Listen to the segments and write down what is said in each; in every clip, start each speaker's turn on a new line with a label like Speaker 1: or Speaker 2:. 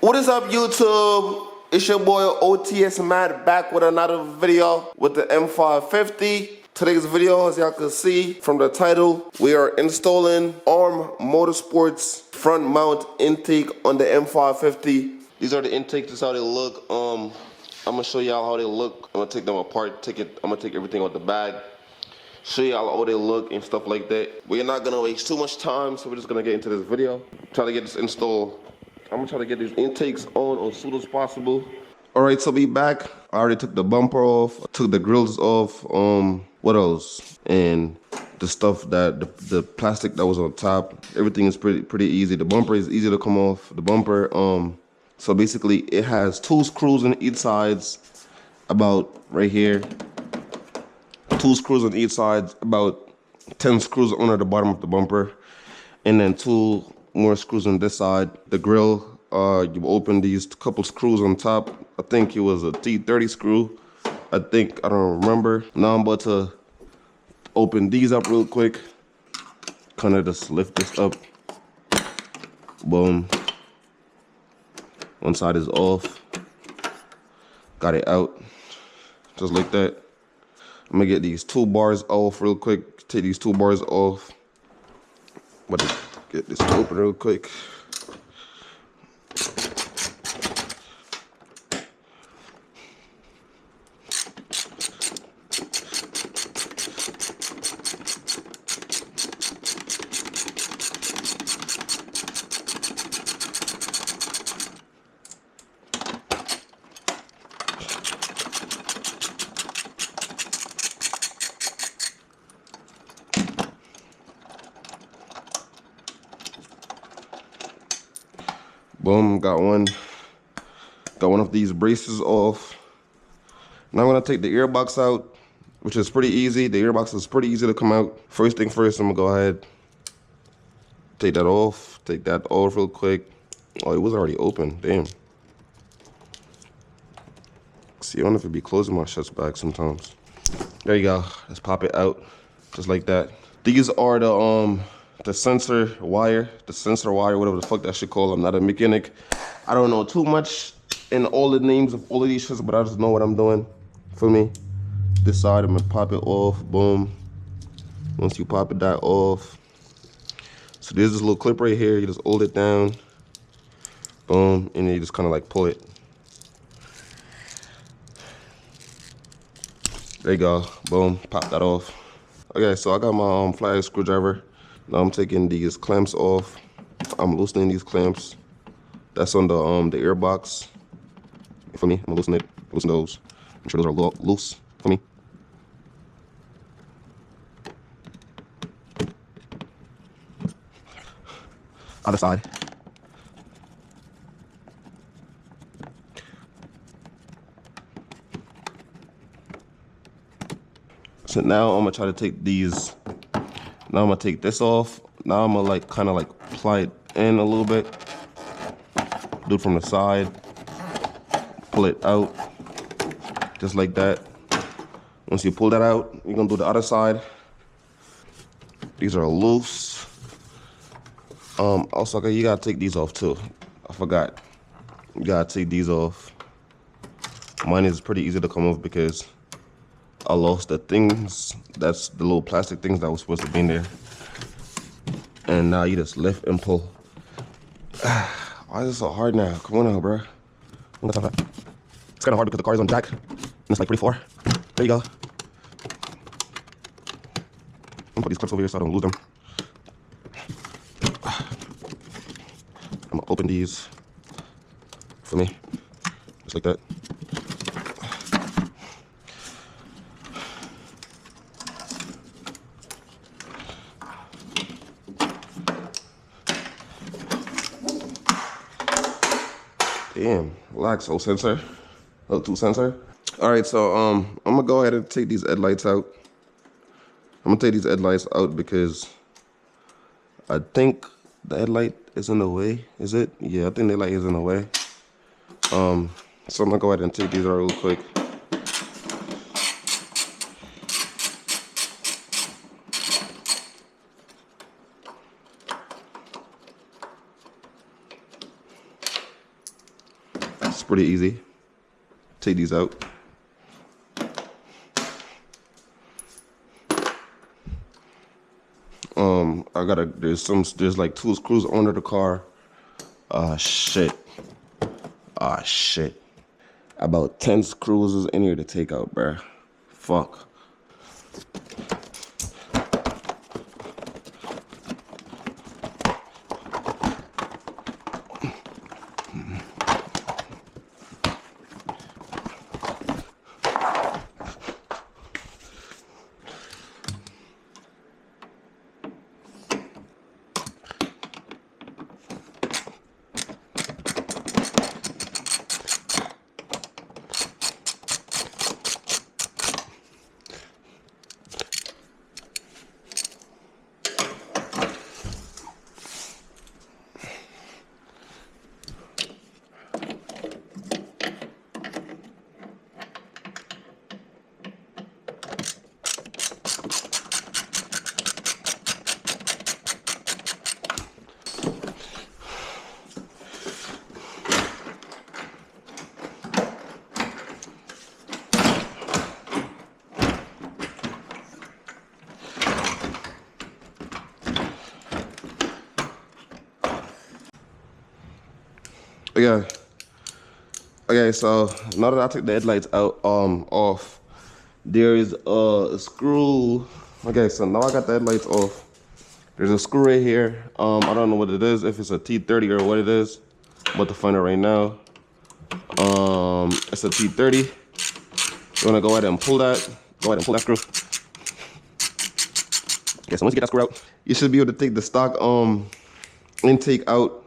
Speaker 1: What is up, YouTube? It's your boy OTS Matt back with another video with the M550. Today's video, as y'all can see from the title, we are installing ARM Motorsport's front mount intake on the M550. These are the intakes, this is how they look. I'm gonna show y'all how they look. I'm gonna take them apart, I'm gonna take everything out the bag, show y'all how they look and stuff like that. We're not gonna waste too much time, so we're just gonna get into this video. Try to get this installed. I'm gonna try to get these intakes on as soon as possible. All right, so we back. I already took the bumper off, took the grills off, what else? And the stuff that, the plastic that was on top, everything is pretty easy. The bumper is easy to come off. The bumper, so basically it has 2 screws on each sides, about right here. 2 screws on each side, about 10 screws under the bottom of the bumper. And then 2 more screws on this side. The grill, you open these couple screws on top. I think it was a T30 screw. I don't remember. Now I'm about to open these up real quick. Kind of just lift this up. Boom. One side is off. Got it out. Just like that. I'm gonna get these 2 bars off real quick. Take these 2 bars off. But get this open real quick. Boom, got one of these braces off. Now I'm gonna take the airbox out, which is pretty easy. The airbox is pretty easy to come out. First thing first, I'm gonna go ahead, take that off real quick. Oh, it was already open, damn. See, I don't know if it'd be closing my shuts back sometimes. There you go, let's pop it out, just like that. These are the sensor wire, whatever the fuck that shit called. I'm not a mechanic. I don't know too much in all the names of all of these shits, but I just know what I'm doing. For me, this side, I'm gonna pop it off. Boom. Once you pop that off, so there's this little clip right here. You just hold it down. Boom, and then you just kind of like pull it. There you go. Boom. Pop that off. Okay, so I got my flathead screwdriver. Now I'm taking these clamps off. I'm loosening these clamps. That's on the airbox. For me, I'm gonna loosen it. Loosen those. Make sure those are loose for me. Other side. So now I'm gonna try to take these. Now I'm gonna take this off. Now I'm gonna like kind of like apply it in a little bit. Do it from the side. Pull it out. Just like that. Once you pull that out, you're gonna do the other side. These are loose. Also, you gotta take these off too. I forgot. You gotta take these off. Mine is pretty easy to come off because I lost the things, that's the little plastic things that was supposed to be in there. And now you just lift and pull. Why is it so hard now? Come on now, bro. It's kind of hard because the car is on jack. And it's like pretty far. There you go. I'm gonna put these clips over here so I don't lose them. I'm gonna open these for me. Just like that. Damn, relax, old sensor. L2 sensor. All right, so I'm gonna go ahead and take these headlights out. I'm gonna take these headlights out because I think the headlight is in the way. Is it? Yeah, I think the light is in the way. So I'm gonna go ahead and take these out real quick. pretty easy. Take these out. There's like 2 screws under the car. Shit. Shit. About 10 screws is in here to take out, bruh. Fuck. Okay, so now that I took the headlights out off, there is a screw. Okay, so now I got the headlights off. There's a screw right here. I don't know what it is, if it's a T30 or what it is. I'm about to find it right now. It's a T30. You wanna go ahead and pull that. Go ahead and pull that screw. Okay, so once you get that screw out, you should be able to take the stock intake out.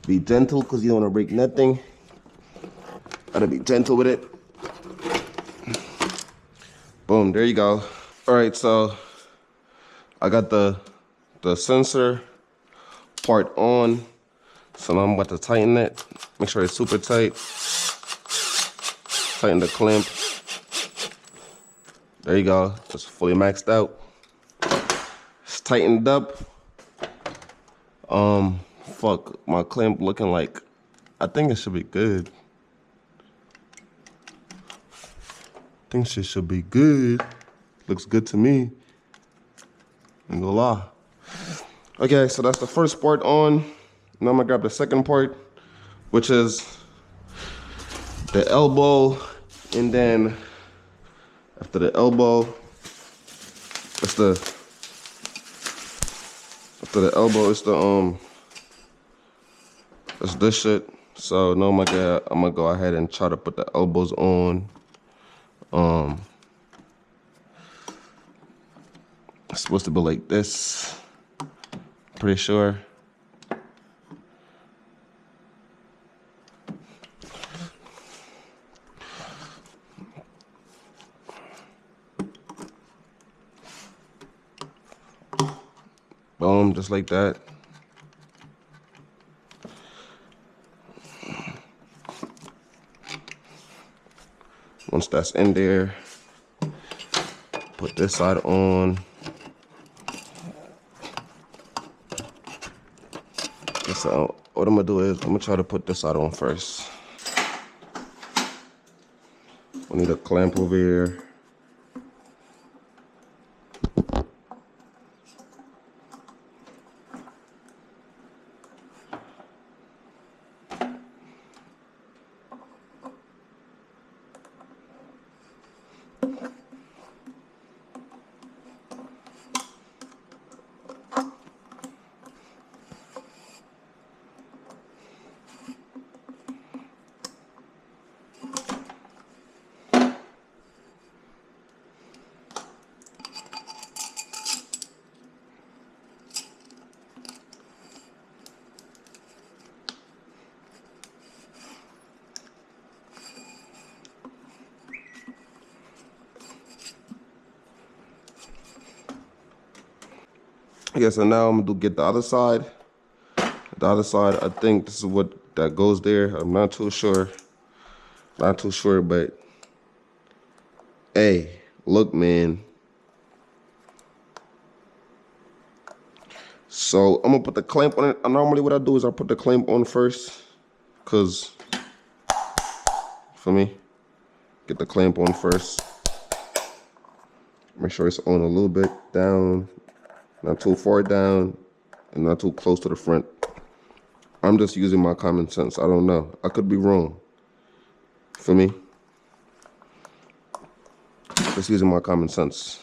Speaker 1: Be gentle, because you don't want to break nothing. Gotta be gentle with it. Boom, there you go. All right, so I got the sensor part on. So now I'm about to tighten it. Make sure it's super tight. Tighten the clamp. There you go, it's fully maxed out. It's tightened up. Fuck, my clamp looking like, I think it should be good. I think shit should be good. Looks good to me. Ain't gonna lie. Okay, so that's the first part on. Now I'm gonna grab the second part, which is the elbow, and then after the elbow, it's it's this shit. So now I'm gonna go ahead and try to put the elbows on. It's supposed to be like this. Pretty sure. Boom, just like that. Once that's in there, put this side on. So what I'm gonna do is I'm gonna try to put this side on first. I need a clamp over here. Okay, so now I'm gonna get the other side. The other side, I think this is what that goes there. I'm not too sure. Not too sure, but hey, look, man. So I'm gonna put the clamp on it. Normally what I do is I put the clamp on first, cause for me, get the clamp on first. Make sure it's on a little bit down, not too far down, and not too close to the front. I'm just using my common sense. I don't know. I could be wrong. For me, just using my common sense.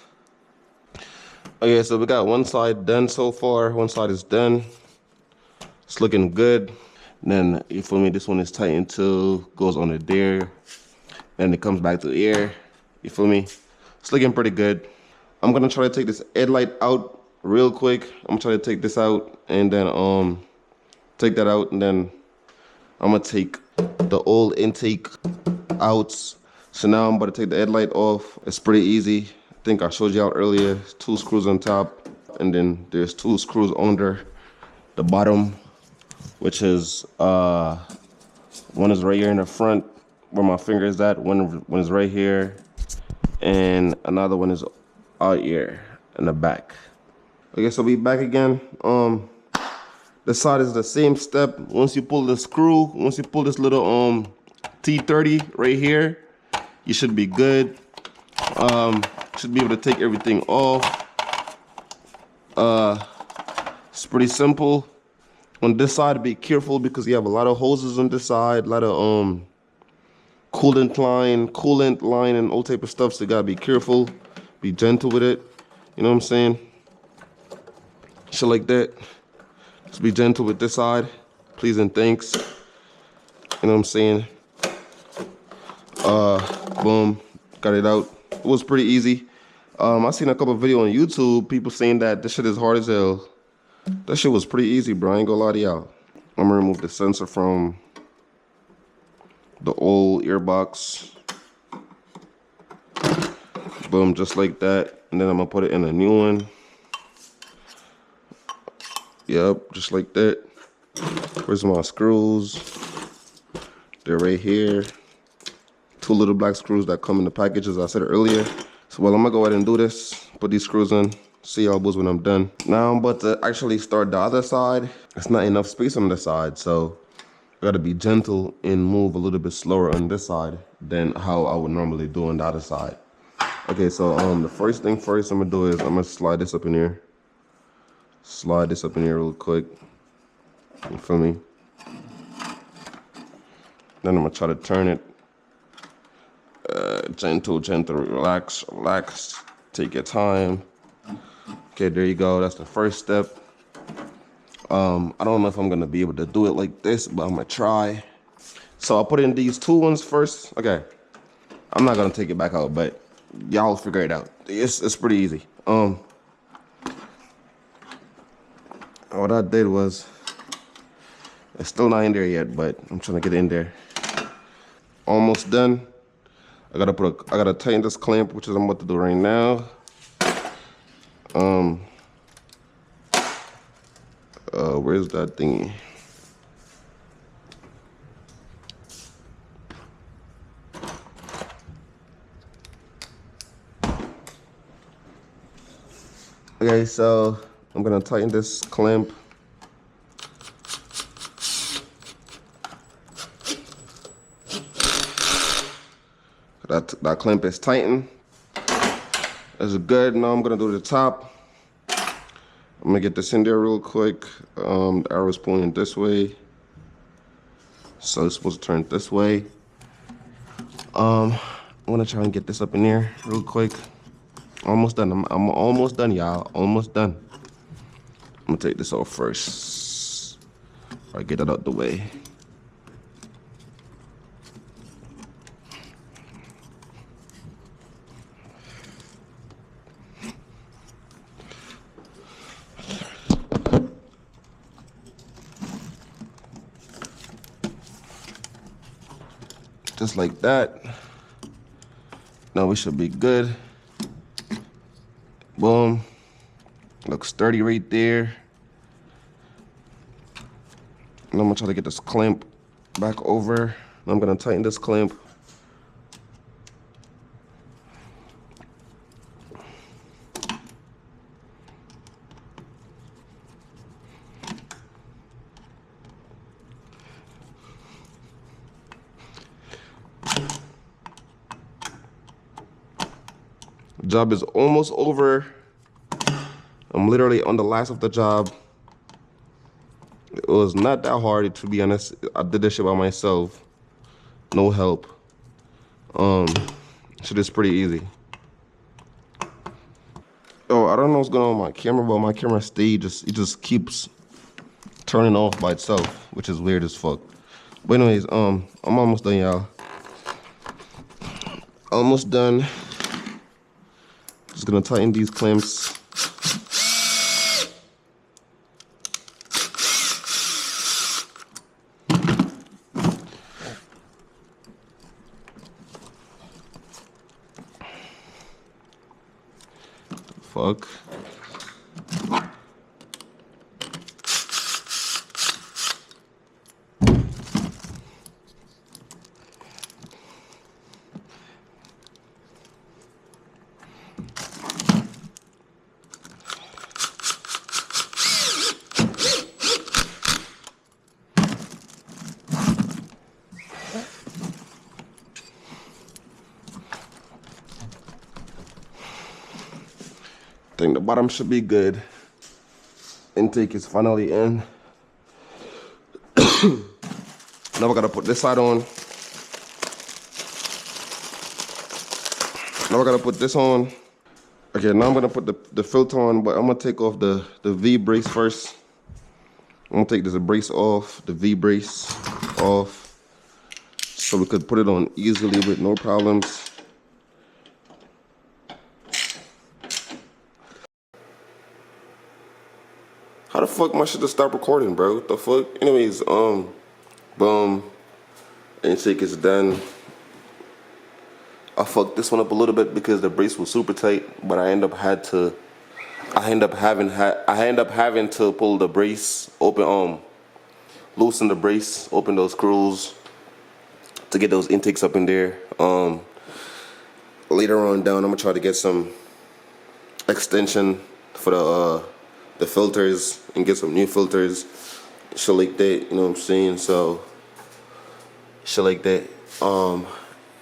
Speaker 1: Okay, so we got one side done so far. One side is done. It's looking good. Then, you feel me, this one is tightened too. Goes on the there. Then it comes back to the air. You feel me? It's looking pretty good. I'm gonna try to take this headlight out real quick. I'm gonna try to take this out and then take that out, and then I'm gonna take the old intake out. So now I'm about to take the headlight off. It's pretty easy. I think I showed you out earlier. 2 screws on top, and then there's 2 screws under the bottom, which is one is right here in the front where my finger is at. One is right here, and another one is out here in the back. Okay, so we back again. The side is the same step. Once you pull the screw, once you pull this little T30 right here, you should be good. Should be able to take everything off. It's pretty simple. On this side, be careful because you have a lot of hoses on this side, a lot of coolant line, and all type of stuff. So you gotta be careful, be gentle with it. You know what I'm saying? Shit like that. Just be gentle with this side, please and thanks. You know what I'm saying? Boom, got it out. It was pretty easy. I seen a couple of videos on YouTube, people saying that this shit is hard as hell. That shit was pretty easy, bro. I ain't gonna lie to y'all. I'm gonna remove the sensor from the old earbox. Boom, just like that. And then I'm gonna put it in a new one. Yep, just like that. Where's my screws? They're right here. 2 little black screws that come in the package, as I said earlier. So, well, I'm gonna go ahead and do this. Put these screws in. See y'all boys when I'm done. Now I'm about to actually start the other side. It's not enough space on this side, so I gotta be gentle and move a little bit slower on this side than how I would normally do on the other side. Okay, so the first thing first I'm gonna do is I'm gonna slide this up in here. Slide this up in here real quick. You feel me? Then I'm gonna try to turn it. Gentle, relax. Take your time. Okay, there you go. That's the first step. I don't know if I'm gonna be able to do it like this, but I'm gonna try. So I'll put in these 2 ones first. Okay, I'm not gonna take it back out, but y'all figure it out. It's pretty easy. What I did was, it's still not in there yet, but I'm trying to get it in there. Almost done. I gotta tighten this clamp, which is I'm about to do right now. Where's that thingy? Okay, so I'm gonna tighten this clamp. That clamp is tightened. That's good. Now I'm gonna do the top. I'm gonna get this in there real quick. The arrow's pointing this way, so it's supposed to turn this way. I'm gonna try and get this up in there real quick. Almost done. I'm almost done, y'all. Almost done. I'm gonna take this off first. All right, get that out the way. Just like that. Now we should be good. Boom. Looks sturdy right there. And I'm gonna try to get this clamp back over. I'm gonna tighten this clamp. Job is almost over. I'm literally on the last of the job. It was not that hard, to be honest. I did this shit by myself. No help. Shit is pretty easy. Oh, I don't know what's going on with my camera, but my camera it just keeps turning off by itself, which is weird as fuck. But anyways, I'm almost done, y'all. Almost done. Just gonna tighten these clamps. Fuck. I think the bottom should be good. Intake is finally in. Now I gotta put this side on. Now I gotta put this on. Okay, now I'm gonna put the filter on, but I'm gonna take off the V brace first. I'm gonna take this brace off, the V brace off, so we could put it on easily with no problems. How the fuck my shit just stop recording, bro? What the fuck? Anyways, boom. Intake is done. I fucked this one up a little bit because the brace was super tight, but I end up having to pull the brace open, loosen the brace, open those screws to get those intakes up in there. Later on down, I'm gonna try to get some extension for the filters and get some new filters, shit like that, you know what I'm saying? So shit like that.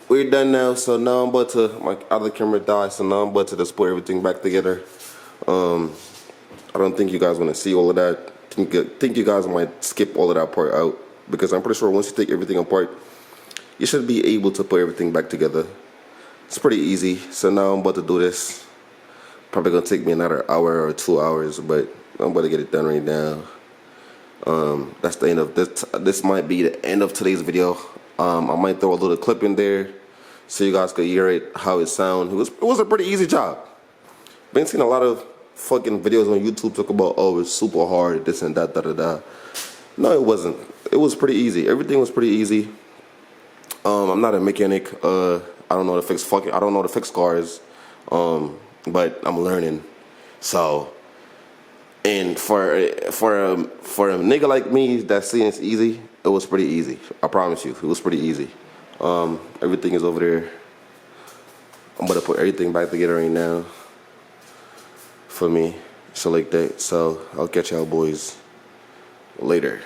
Speaker 1: We're done now, so now I'm about to, my other camera died, so now I'm about to just put everything back together. I don't think you guys want to see all of that. Think you guys might skip all of that part out, because I'm pretty sure once you take everything apart, you should be able to put everything back together. It's pretty easy. So now I'm about to do this. Probably gonna take me another hour or 2 hours, but I'm about to get it done right now. That's the end of this. This might be the end of today's video. I might throw a little clip in there so you guys could hear it, how it sounds. It was a pretty easy job. Been seeing a lot of fucking videos on YouTube talk about, oh, it's super hard, this and that, da-da-da. No, it wasn't. It was pretty easy. Everything was pretty easy. I'm not a mechanic. I don't know how to fix cars. But I'm learning. So, and for a nigga like me that's saying it's easy, it was pretty easy. I promise you, it was pretty easy. Everything is over there. I'm gonna put everything back together right now for me, so like that. So I'll catch y'all boys later.